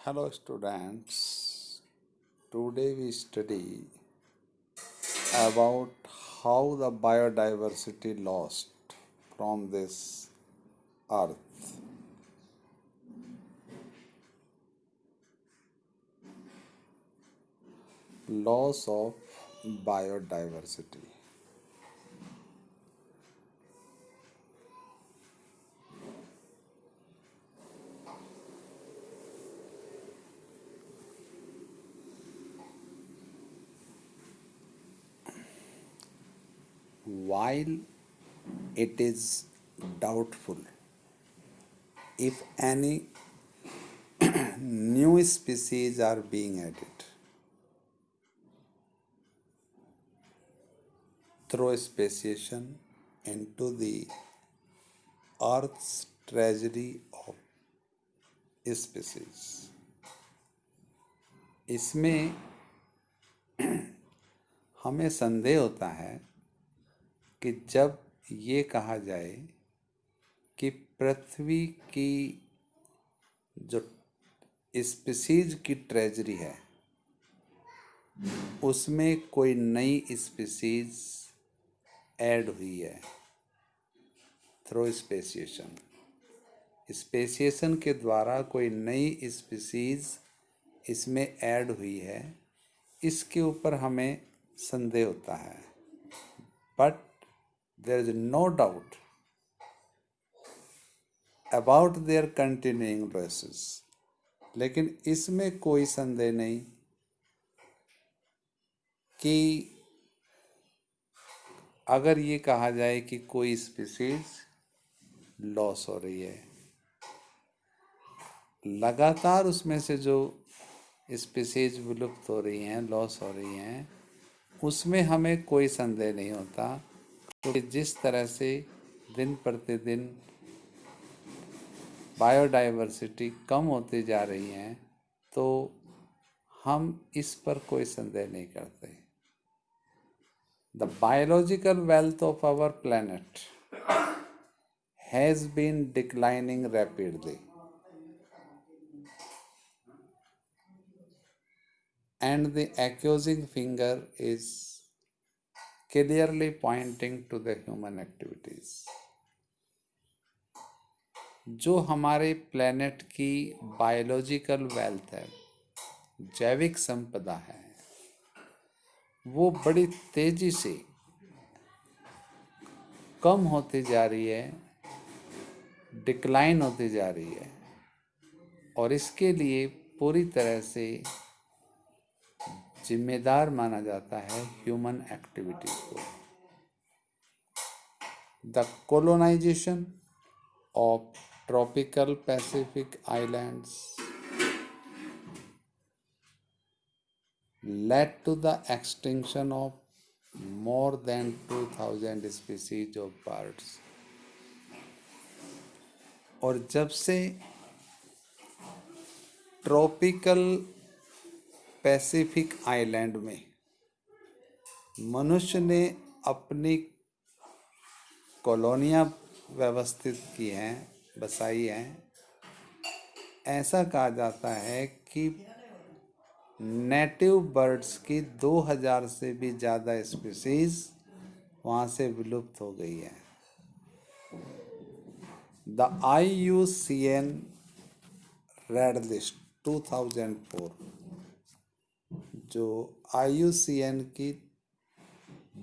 Hello students, today we study about how the biodiversity lost from this earth. Loss of biodiversity. While it is doubtful if any new species are being added through speciation into the earth's treasury of species. इसमें हमें संदेह होता है कि जब ये कहा जाए कि पृथ्वी की जो स्पीसीज की ट्रेजरी है उसमें कोई नई स्पीसीज ऐड हुई है थ्रू स्पेसिएशन। स्पेसिएशन के द्वारा कोई नई स्पीसीज इसमें ऐड हुई है, इसके ऊपर हमें संदेह होता है। But there is no doubt about their continuing races. लेकिन इसमें कोई संदेह नहीं कि अगर ये कहा जाए कि कोई स्पीसीज लॉस हो रही है, लगातार उसमें से जो स्पीसीज विलुप्त हो रही हैं, लॉस हो रही हैं, उसमें हमें कोई संदेह नहीं होता, क्योंकि जिस तरह से दिन प्रतिदिन बायोडाइवर्सिटी कम होती जा रही है, तो हम इस पर कोई संदेह नहीं करते। The biological wealth of our planet has been declining rapidly and the accusing finger is clearly pointing to the human activities. जो हमारे प्लेनेट की बायोलॉजिकल वेल्थ है, जैविक संपदा है, वो बड़ी तेजी से कम होती जा रही है, डिक्लाइन होती जा रही है, और इसके लिए पूरी तरह से जिम्मेदार माना जाता है ह्यूमन एक्टिविटीज को। The colonization of tropical Pacific islands led to the extinction of more than 2000 species of birds. और जब से ट्रॉपिकल पैसिफिक आइलैंड में मनुष्य ने अपनी कॉलोनियाँ व्यवस्थित की हैं, बसाई हैं, ऐसा कहा जाता है कि नेटिव बर्ड्स की 2000 से भी ज़्यादा स्पीसीज वहाँ से विलुप्त हो गई है। द IUCN रेड लिस्ट 2004, जो IUCN की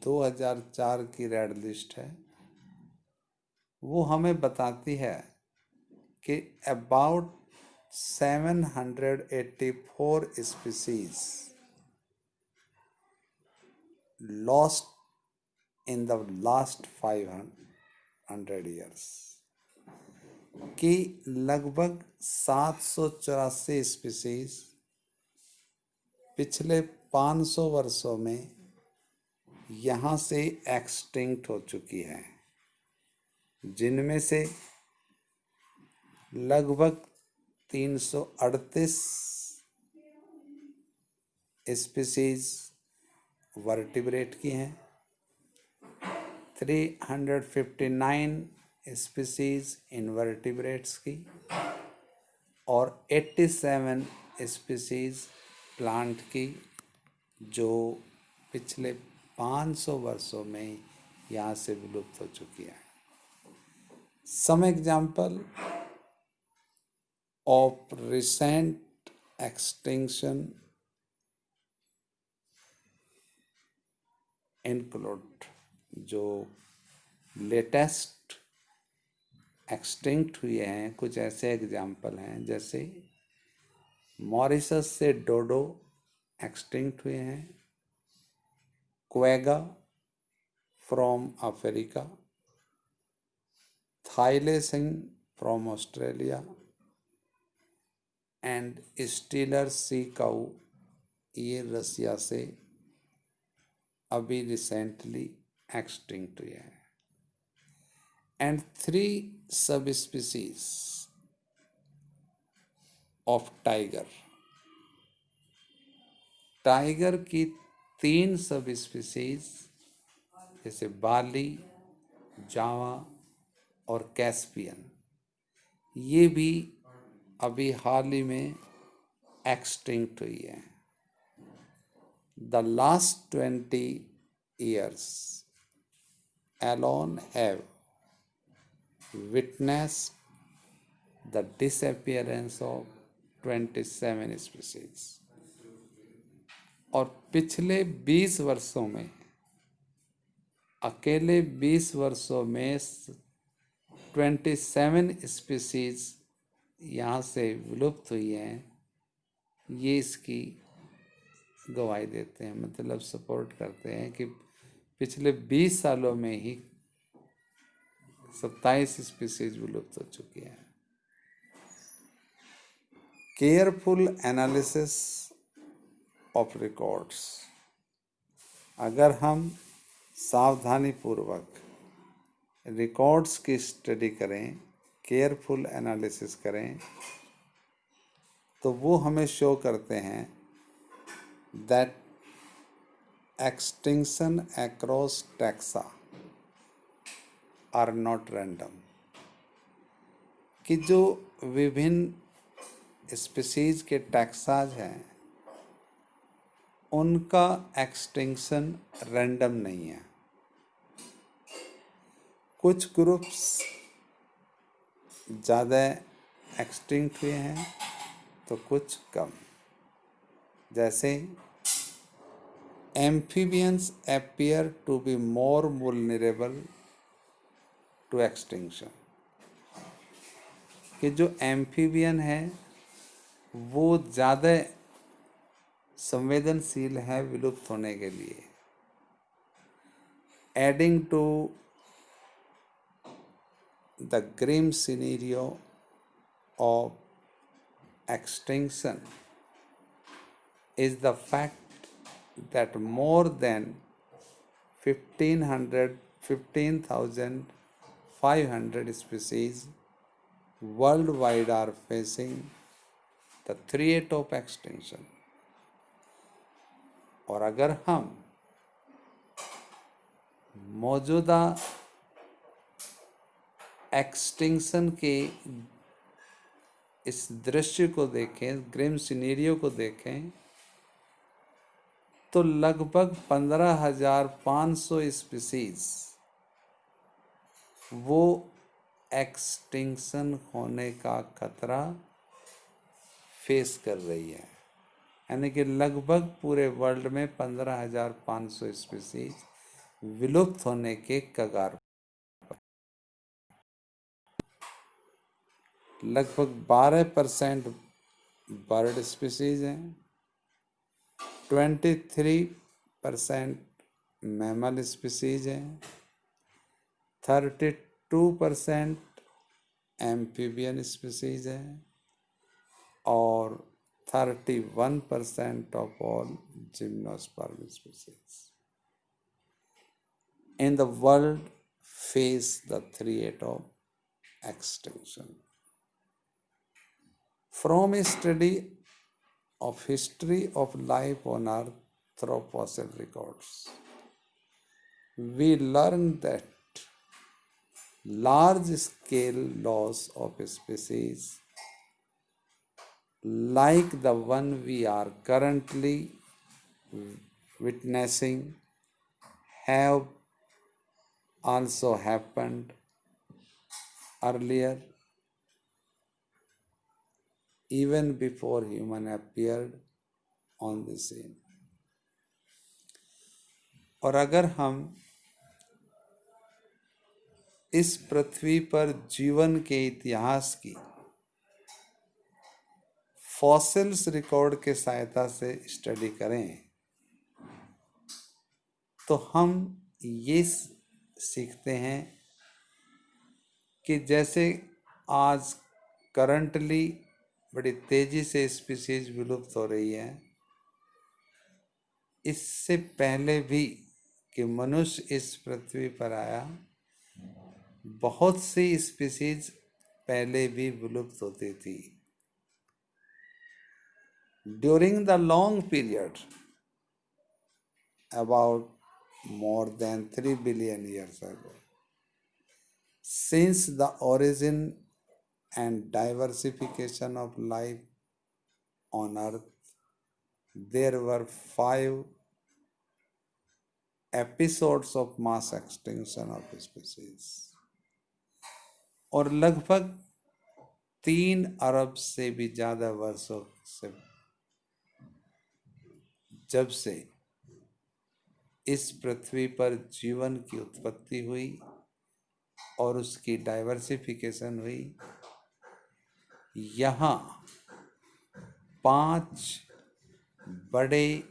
2004 की रेड लिस्ट है, वो हमें बताती है कि about 784 species lost in the last 500 years, कि लगभग 784 स्पीसीज पिछले 500 वर्षों में यहाँ से एक्सटिंक्ट हो चुकी है, जिनमें से लगभग 338 स्पीसीज वर्टिब्रेट की हैं, 359 स्पीसीज इनवर्टिब्रेट्स की, और 87 स्पीसीज प्लांट की जो पिछले 500 वर्षों में यहाँ से विलुप्त हो चुकी है. Some example of recent extinction include जो लेटेस्ट एक्सटिंक्ट हुए हैं, कुछ ऐसे एग्जाम्पल हैं जैसे मॉरिशस से डोडो एक्सटिंक्ट हुए हैं, quagga from Africa, thylacine from Australia and Steller sea cow, ये रसिया से अभी रिसेंटली एक्सटिंक्ट हुए हैं. And 3 sub species of tiger. Tiger की 3 सब स्पीसीज जैसे बाली, जावा और कैस्पियन, ये भी अभी हाल ही में एक्सटिंक्ट हुई है. The last 20 years alone have witnessed the disappearance of 27 species. और पिछले 20 वर्षों में, अकेले 20 वर्षों में 27 स्पीसीज यहाँ से विलुप्त हुई हैं. ये इसकी गवाही देते हैं, मतलब सपोर्ट करते हैं कि पिछले 20 सालों में ही 27 स्पीसीज विलुप्त हो चुकी हैं. Careful analysis of records. अगर हम सावधानी पूर्वक रिकॉर्ड्स की स्टडी करें, केयरफुल एनालिसिस करें, तो वो हमें शो करते हैं that extinction across taxa are not random. कि जो विभिन्न स्पीसीज के टैक्साज हैं, उनका एक्सटिंक्शन रैंडम नहीं है. कुछ ग्रुप्स ज़्यादा एक्सटिंक्ट हुए हैं तो कुछ कम. जैसे amphibians appear to be more vulnerable to extinction. कि जो एम्फीबियन है वो ज़्यादा संवेदनशील है विलुप्त होने के लिए. Adding to the grim scenario of extinction is the fact that more than 15,500 species worldwide are facing the threat of extinction. और अगर हम मौजूदा एक्सटिंक्शन के इस दृश्य को देखें, ग्रिम सिनेरियो को देखें, तो लगभग 15,500 स्पीसीज वो एक्सटिंक्शन होने का खतरा फेस कर रही है. यानी कि लगभग पूरे वर्ल्ड में 15,500 स्पीसीज विलुप्त होने के कगार. लगभग 12% बर्ड स्पीसीज हैं, 23% मैमल स्पीसीज हैं, 32% एम्फीबियन स्पीसीज हैं और 31% of all gymnosperm species in the world face the threat of extinction. From a study of history of life on Earth through fossil records, we learn that large-scale loss of species like the one we are currently witnessing have also happened earlier, even before human appeared on the scene. और अगर हम इस पृथ्वी पर जीवन के इतिहास की fossils record के सहायता से स्टडी करें तो हम ये सीखते हैं कि जैसे आज करंटली बड़ी तेजी से स्पीसीज विलुप्त हो रही है, इससे पहले भी कि मनुष्य इस पृथ्वी पर आया, बहुत सी स्पीसीज पहले भी विलुप्त होती थी. During the long period about more than 3 billion years ago, since the origin and diversification of life on earth, there were 5 episodes of mass extinction of species. और लगभग 3 अरब से भी ज़्यादा वर्षों से जब से इस पृथ्वी पर जीवन की उत्पत्ति हुई और उसकी डाइवर्सिफिकेशन हुई, यहाँ 5 बड़े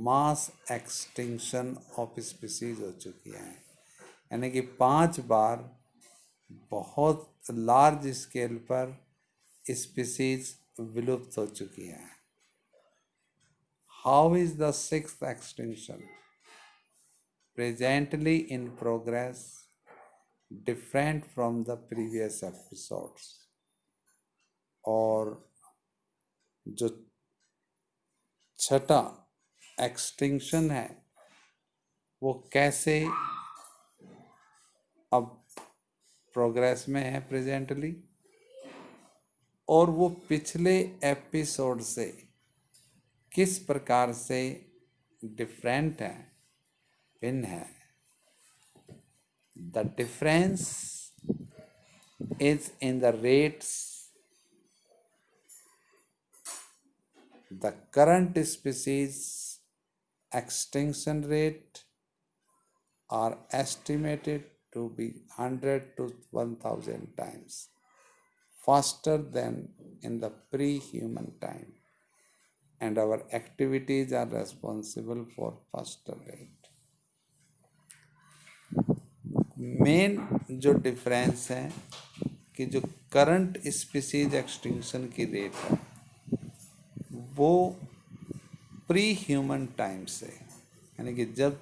मास एक्सटिंक्शन ऑफ स्पीसीज हो चुकी हैं. यानी कि 5 बार बहुत लार्ज स्केल पर स्पीसीज विलुप्त हो चुकी हैं. How is the 6th extinction presently in progress different from the previous episodes? और जो 6ठा एक्सटिंक्शन है वो कैसे अब प्रोग्रेस में है प्रेजेंटली, और वो पिछले एपिसोड से किस प्रकार से डिफरेंट है, भिन्न है. The difference is in the rates. The current species extinction rate are estimated to be 100 to 1000 times faster than in the pre-human time, and our activities are responsible for faster rate. Main जो difference है कि जो current species extinction की rate है वो pre human time से, यानी कि जब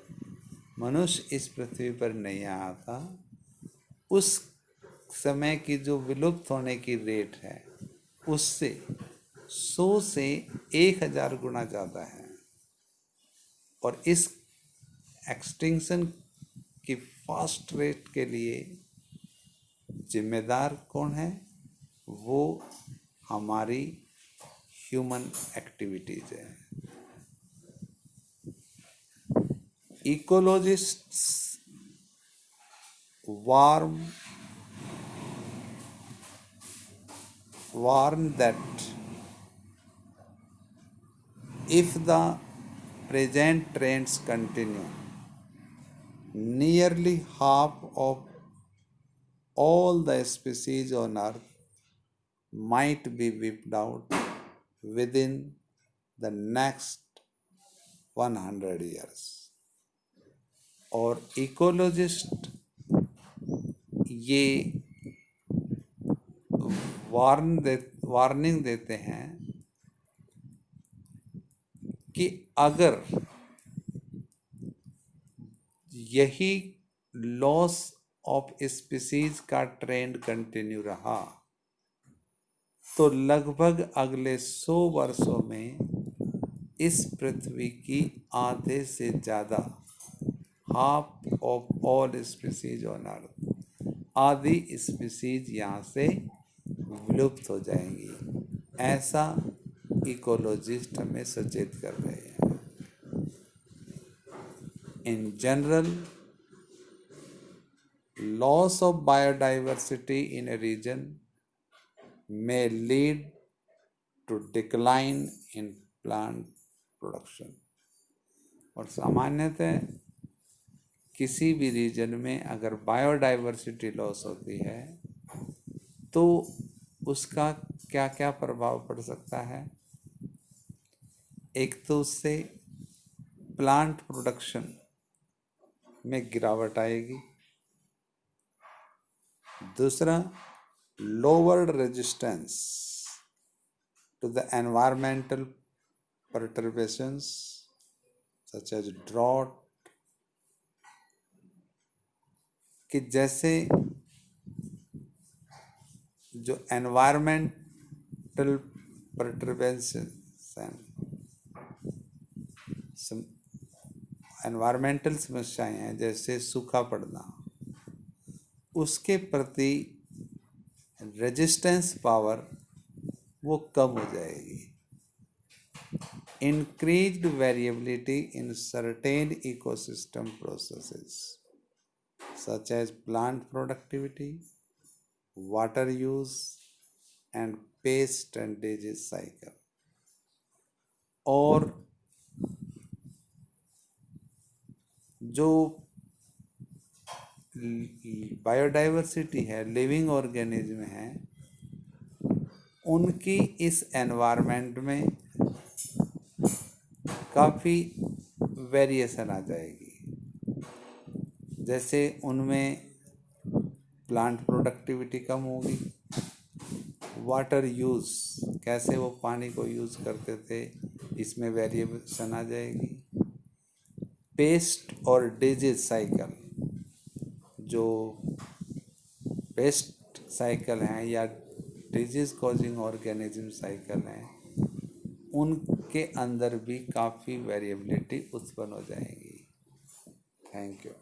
मनुष्य इस पृथ्वी पर नहीं आया था उस समय की जो विलुप्त होने की रेट है उससे 100 से 1000 गुना ज़्यादा है. और इस एक्सटिंक्शन की फास्ट रेट के लिए जिम्मेदार कौन है? वो हमारी ह्यूमन एक्टिविटीज है. इकोलॉजिस्ट्स warn that if the present trends continue, nearly half of all the species on earth might be wiped out within the next 100 years. और इकोलॉजिस्ट ये वार्निंग देते हैं कि अगर यही लॉस ऑफ स्पीसीज का ट्रेंड कंटिन्यू रहा तो लगभग अगले 100 वर्षों में इस पृथ्वी की आधे से ज़्यादा, half of all species on earth, आधी स्पीसीज यहाँ से विलुप्त हो जाएंगी. ऐसा इकोलॉजिस्ट हमें सचेत कर रहे हैं। In general, loss of biodiversity in a region may lead to decline in plant production। और सामान्यतः किसी भी रीजन में अगर बायोडाइवर्सिटी लॉस होती है तो उसका क्या क्या प्रभाव पड़ सकता है। एक तो उससे प्लांट प्रोडक्शन में गिरावट आएगी, दूसरा lowered resistance to the environmental perturbations such as drought, कि जैसे जो एनवायरमेंटल perturbations एनवायरमेंटल समस्याएं हैं, जैसे सूखा पड़ना, उसके प्रति रेजिस्टेंस पावर वो कम हो जाएगी। Increased variability in certain ecosystem processes such as plant productivity, water use and pest and disease cycle। और जो बायोडाइवर्सिटी है, लिविंग ऑर्गेनिज्म है, उनकी इस एनवायरनमेंट में काफ़ी वेरिएशन आ जाएगी। जैसे उनमें प्लांट प्रोडक्टिविटी कम होगी, वाटर यूज़, कैसे वो पानी को यूज़ करते थे, इसमें वेरिएशन आ जाएगी। पेस्ट और डिजीज साइकिल, जो पेस्ट साइकिल हैं या डिजीज कॉजिंग ऑर्गेनिज्म साइकिल हैं, उनके अंदर भी काफ़ी वेरिएबिलिटी उत्पन्न हो जाएगी। Thank you.